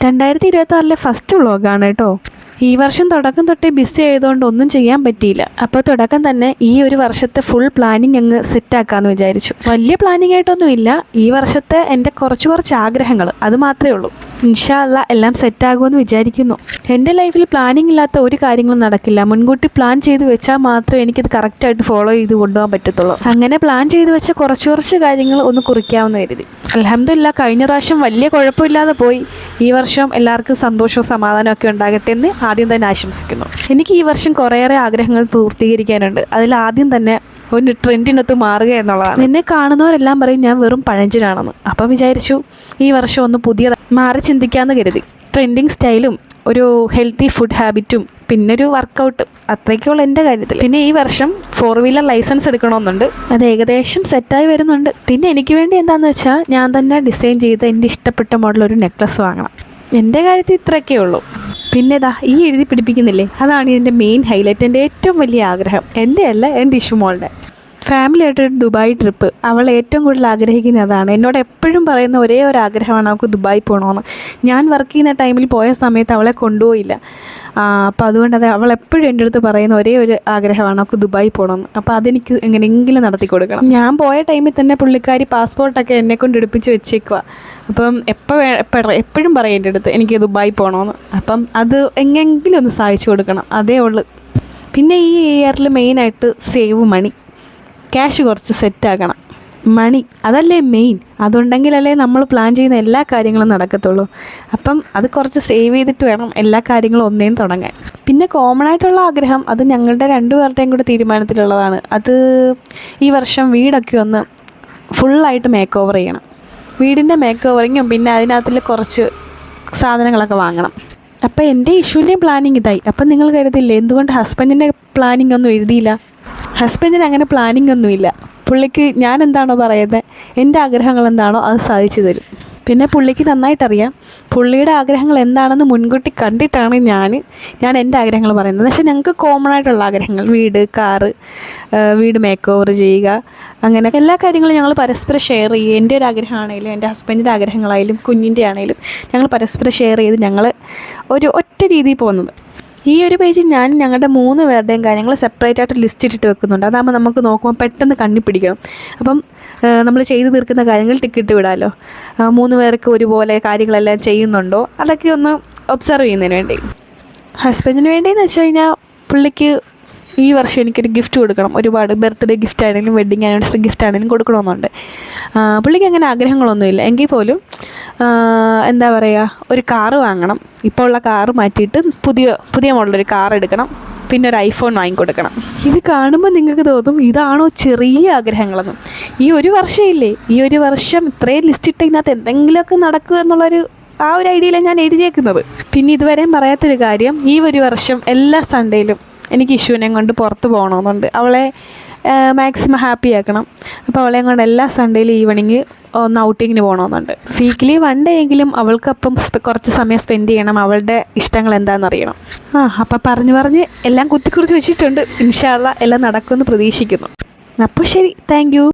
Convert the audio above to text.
2026 first വ്ളോഗാണ് കേട്ടോ. ഈ വർഷം തുടക്കം തൊട്ടേ ബിസി ആയതുകൊണ്ട് ഒന്നും ചെയ്യാൻ പറ്റിയില്ല. അപ്പോൾ തുടക്കം തന്നെ ഈ ഒരു വർഷത്തെ ഫുൾ പ്ലാനിങ് അങ്ങ് സെറ്റാക്കാമെന്ന് വിചാരിച്ചു. വലിയ പ്ലാനിങ് ആയിട്ടൊന്നുമില്ല, ഈ വർഷത്തെ എൻ്റെ കുറച്ച് ആഗ്രഹങ്ങൾ അത് മാത്രമേ ഉള്ളൂ. ഇൻഷാ അല്ലാ എല്ലാം സെറ്റാകുമെന്ന് വിചാരിക്കുന്നു. എൻ്റെ ലൈഫിൽ പ്ലാനിങ് ഇല്ലാത്ത ഒരു കാര്യങ്ങളും നടക്കില്ല. മുൻകൂട്ടി പ്ലാൻ ചെയ്ത് വെച്ചാൽ മാത്രമേ എനിക്കത് കറക്റ്റായിട്ട് ഫോളോ ചെയ്ത് കൊണ്ടുപോകാൻ പറ്റത്തുള്ളൂ. അങ്ങനെ പ്ലാൻ ചെയ്ത് വെച്ച കുറച്ച് കാര്യങ്ങൾ ഒന്ന് കുറിക്കാമെന്ന് കരുതി. അൽഹംദുലില്ലാ കഴിഞ്ഞ പ്രാവശ്യം വലിയ കുഴപ്പമില്ലാതെ പോയി. ഈ വർഷം എല്ലാവർക്കും സന്തോഷവും സമാധാനവും ഒക്കെ ഉണ്ടാകട്ടെ എന്ന് ആദ്യം തന്നെ ആശംസിക്കുന്നു. എനിക്ക് ഈ വർഷം കുറേയേറെ ആഗ്രഹങ്ങൾ പൂർത്തീകരിക്കാനുണ്ട്. അതിൽ ആദ്യം തന്നെ ഒരു ട്രെൻഡിനൊത്ത് മാറുക എന്നുള്ളതാണ്. എന്നെ കാണുന്നവരെല്ലാം പറയും ഞാൻ വെറും പഴഞ്ചനാണെന്ന്. അപ്പം വിചാരിച്ചു ഈ വർഷം ഒന്ന് പുതിയ മാറി ചിന്തിക്കാമെന്ന് കരുതി. ട്രെൻഡിങ് സ്റ്റൈലും ഒരു ഹെൽത്തി ഫുഡ് ഹാബിറ്റും പിന്നെ ഒരു വർക്കൗട്ടും അത്രയ്ക്കുള്ള എൻ്റെ കാര്യത്തിൽ. പിന്നെ ഈ വർഷം 4 വീലർ ലൈസൻസ് എടുക്കണമെന്നുണ്ട്. അത് ഏകദേശം സെറ്റായി വരുന്നുണ്ട്. പിന്നെ എനിക്ക് വേണ്ടി എന്താണെന്ന് വെച്ചാൽ ഞാൻ തന്നെ ഡിസൈൻ ചെയ്ത് എൻ്റെ ഇഷ്ടപ്പെട്ട മോഡൽ ഒരു നെക്ലസ് വാങ്ങണം. എൻ്റെ കാര്യത്തിൽ ഇത്രയൊക്കെ ഉള്ളൂ. പിന്നെ ഈ എഴുതി പിടിപ്പിക്കുന്നില്ലേ, അതാണ് ഇതിൻ്റെ മെയിൻ ഹൈലൈറ്റ്. എൻ്റെ ഏറ്റവും വലിയ ആഗ്രഹം എൻ്റെ അല്ല, എൻ്റെ ഇഷുമോളുടെ ഫാമിലി ആയിട്ടൊരു ദുബായ് ട്രിപ്പ്. അവൾ ഏറ്റവും കൂടുതൽ ആഗ്രഹിക്കുന്നത് അതാണ്. എന്നോട് എപ്പോഴും പറയുന്ന ഒരേ ഒരു ആഗ്രഹമാണ് അവൾക്ക് ദുബായ് പോകണമെന്ന്. ഞാൻ വർക്ക് ചെയ്യുന്ന ടൈമിൽ പോയ സമയത്ത് അവളെ കൊണ്ടുപോയില്ല. അപ്പോൾ അതുകൊണ്ട് അവൾ എപ്പോഴും എൻ്റെ അടുത്ത് പറയുന്ന ഒരേ ഒരു ആഗ്രഹമാണ് അവൾക്ക് ദുബായ് പോകണമെന്ന്. അപ്പോൾ അതെനിക്ക് എങ്ങനെയെങ്കിലും നടത്തി കൊടുക്കണം. ഞാൻ പോയ ടൈമിൽ തന്നെ പുള്ളിക്കാരി പാസ്പോർട്ടൊക്കെ എന്നെക്കൊണ്ട് എടുപ്പിച്ച് വെച്ചേക്കുക. അപ്പം എപ്പോഴും പറയും എൻ്റെ അടുത്ത് എനിക്ക് ദുബായ് പോകണമെന്ന്. അപ്പം അത് എങ്ങനെയെങ്കിലും ഒന്ന് സഹായിച്ചു കൊടുക്കണം, അതേ ഉള്ളൂ. പിന്നെ ഈ ഇയറിൽ മെയിനായിട്ട് സേവ് മണി, ക്യാഷ് കുറച്ച് സെറ്റാക്കണം. മണി അതല്ലേ മെയിൻ. അതുണ്ടെങ്കിലല്ലേ നമ്മൾ പ്ലാൻ ചെയ്യുന്ന എല്ലാ കാര്യങ്ങളും നടക്കത്തുള്ളൂ. അപ്പം അത് കുറച്ച് സേവ് ചെയ്തിട്ട് വേണം എല്ലാ കാര്യങ്ങളും ഒന്നേം തുടങ്ങാൻ. പിന്നെ കോമൺ ആയിട്ടുള്ള ആഗ്രഹം അത് ഞങ്ങളുടെ 2 പേരുടെയും കൂടെ തീരുമാനത്തിലുള്ളതാണ്. അത് ഈ വർഷം വീടൊക്കെ ഒന്ന് ഫുള്ളായിട്ട് മേക്ക് ഓവർ ചെയ്യണം. വീടിൻ്റെ മേക്ക് ഓവറിങ്ങും പിന്നെ അതിനകത്തിൽ കുറച്ച് സാധനങ്ങളൊക്കെ വാങ്ങണം. അപ്പോൾ എൻ്റെ ഇഷ്യൂൻ്റെയും പ്ലാനിങ് ഇതായി. അപ്പം നിങ്ങൾ കരുതില്ലേ എന്തുകൊണ്ട് ഹസ്ബൻഡിൻ്റെ പ്ലാനിങ് ഒന്നും എഴുതിയില്ല? ഹസ്ബൻഡിന് അങ്ങനെ പ്ലാനിങ് ഒന്നുമില്ല. പുള്ളിക്ക് ഞാൻ എന്താണോ പറയുന്നത്, എൻ്റെ ആഗ്രഹങ്ങൾ എന്താണോ അത് സാധിച്ചു തരും. പിന്നെ പുള്ളിക്ക് നന്നായിട്ടറിയാം പുള്ളിയുടെ ആഗ്രഹങ്ങൾ എന്താണെന്ന് മുൻകൂട്ടി കണ്ടിട്ടാണ് ഞാൻ എൻ്റെ ആഗ്രഹങ്ങൾ പറയുന്നത്. പക്ഷേ ഞങ്ങൾക്ക് കോമൺ ആയിട്ടുള്ള ആഗ്രഹങ്ങൾ വീട്, കാറ്, വീട് മേക്ക് ഓവർ ചെയ്യുക, അങ്ങനെ എല്ലാ കാര്യങ്ങളും ഞങ്ങൾ പരസ്പരം ഷെയർ ചെയ്യും. എൻ്റെ ഒരു ആഗ്രഹമാണെങ്കിലും എൻ്റെ ഹസ്ബൻഡിൻ്റെ ആഗ്രഹങ്ങളായാലും കുഞ്ഞിൻ്റെ ആണെങ്കിലും ഞങ്ങൾ പരസ്പരം ഷെയർ ചെയ്ത് ഞങ്ങൾ ഒറ്റ രീതിയിൽ പോകുന്നത്. ഈ ഒരു പേജിൽ ഞാൻ ഞങ്ങളുടെ 3 പേരുടെയും കാര്യങ്ങൾ സെപ്പറേറ്റ് ആയിട്ട് ലിസ്റ്റ് ഇട്ടിട്ട് വെക്കുന്നുണ്ട്. അതാകുമ്പോൾ നമുക്ക് നോക്കുമ്പോൾ പെട്ടെന്ന് കണ്ണി പിടിക്കണം. അപ്പം നമ്മൾ ചെയ്തു തീർക്കുന്ന കാര്യങ്ങൾ ടിക്കിട്ട് വിടാമല്ലോ. 3 പേർക്ക് ഒരുപോലെ കാര്യങ്ങളെല്ലാം ചെയ്യുന്നുണ്ടോ അതൊക്കെ ഒന്ന് ഒബ്സർവ് ചെയ്യുന്നതിന് വേണ്ടി. ഹസ്ബൻഡിന് വേണ്ടിയെന്ന് വെച്ച് കഴിഞ്ഞാൽ പുള്ളിക്ക് ഈ വർഷം എനിക്കൊരു ഗിഫ്റ്റ് കൊടുക്കണം. ഒരുപാട് ബർത്ത്ഡേ ഗിഫ്റ്റ് ആണെങ്കിലും വെഡ്ഡിങ് ആനിവേഴ്സറി ഗിഫ്റ്റ് ആണെങ്കിലും കൊടുക്കണമെന്നുണ്ട്. പുള്ളിക്ക് അങ്ങനെ ആഗ്രഹങ്ങളൊന്നുമില്ല. എങ്കിൽ പോലും എന്താ പറയുക, ഒരു കാറ് വാങ്ങണം. ഇപ്പോൾ ഉള്ള കാറ് മാറ്റിയിട്ട് പുതിയ മോഡലൊരു കാർ എടുക്കണം. പിന്നെ ഒരു ഐഫോൺ വാങ്ങിക്കൊടുക്കണം. ഇത് കാണുമ്പോൾ നിങ്ങൾക്ക് തോന്നും ഇതാണോ ചെറിയ ആഗ്രഹങ്ങളെന്നും. ഈ ഒരു വർഷം ഇത്രയും ലിസ്റ്റ് ഇട്ടതിനകത്ത് എന്തെങ്കിലുമൊക്കെ നടക്കുക എന്നുള്ളൊരു ഒരു ഐഡിയയിലാണ് ഞാൻ എഴുതിയേക്കുന്നത്. പിന്നെ ഇതുവരെയും പറയാത്തൊരു കാര്യം, ഈ ഒരു വർഷം എല്ലാ സൺഡേയിലും എനിക്ക് ഇഷുവിനെയും കൊണ്ട് പുറത്ത് പോകണമെന്നുണ്ട്. അവളെ മാക്സിമം ഹാപ്പി ആക്കണം. അപ്പോൾ അവളെയും കൊണ്ട് എല്ലാ സൺഡേയിലും ഈവനിങ് ഒന്ന് ഔട്ടിങ്ങിന് പോകണമെന്നുണ്ട്. വീക്കിലി 1 ഡേ എങ്കിലും അവൾക്കപ്പം കുറച്ച് സമയം സ്പെൻഡ് ചെയ്യണം. അവളുടെ ഇഷ്ടങ്ങൾ എന്താണെന്നറിയണം. അപ്പം പറഞ്ഞ് എല്ലാം കുത്തിക്കുറിച്ച് വെച്ചിട്ടുണ്ട്. ഇൻഷാ അല്ലാ എല്ലാം നടക്കുമെന്ന് പ്രതീക്ഷിക്കുന്നു. അപ്പോൾ ശരി, താങ്ക് യു.